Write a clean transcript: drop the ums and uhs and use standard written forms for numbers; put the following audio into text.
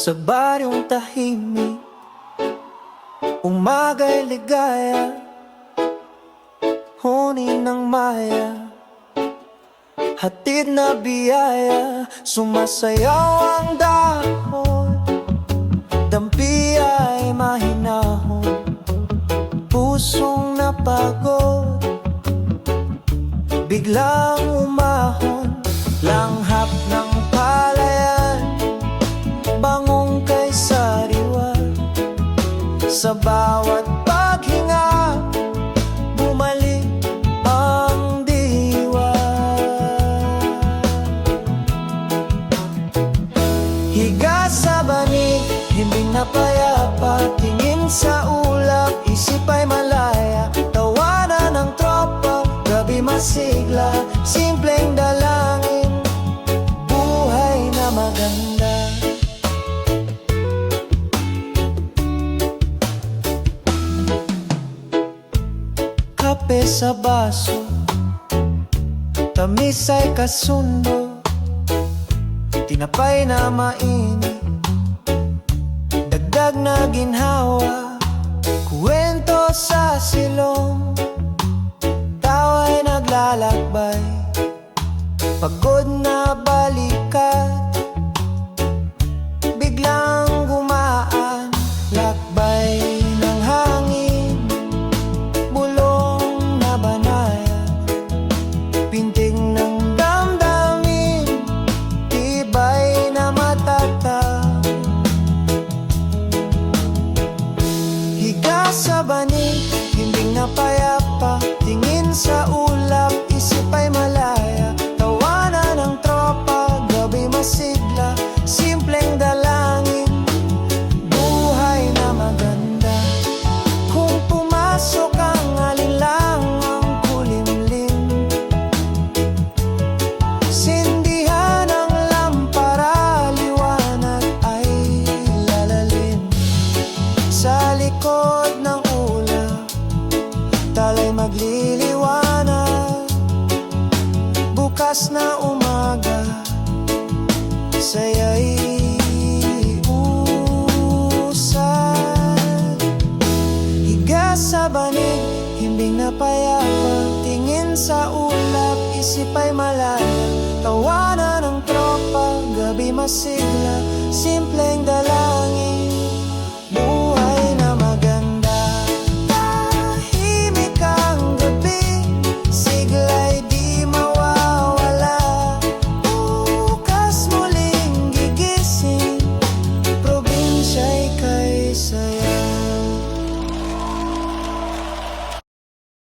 Sa baryong tahimik, umaga'y ligaya, huni ng maya, hatid na biyaya. Sumasayaw ang dahon, dampi ay mahinahon, pusong napagod, biglang umahon. Langhap ng palayan, bangong kay sariwa, sa bawat paghinga, bumalik ang diwa. Higa sa banig, himbing na payapa, tingin sa ulap, isip ay malaya. Tawanan ng tropa, gabi masigla, simpleng dalangin, buhay na maganda. Kape sa baso, tamis ay kasundo, tinapay na mainit, dagdag na ginhawa, kuwento sa silong, tawa'y naglalakbay, pagod na balikat, biglang gumaan, lakbay ng hangin, bulong na banaya, pintig ng damdamin, tibay na matatag. Higa sa banig, himbing na payapa, tingin sa ulap, isip ay malaya. Tawanan ng tropa, gabi masigla, simpleng dalangin, buhay na maganda. Kung pumasok ang alinlangang kulimlim, sindihan ang lampara, liwanag ay lalalim. Sa likod ng ulap, talay magliliwanag, bukas na umaga, saya'y usad. Higa sa banig, himbing na payapa, tingin sa ulap, isip ay malaya. Tawanan ng tropa, gabi masigla,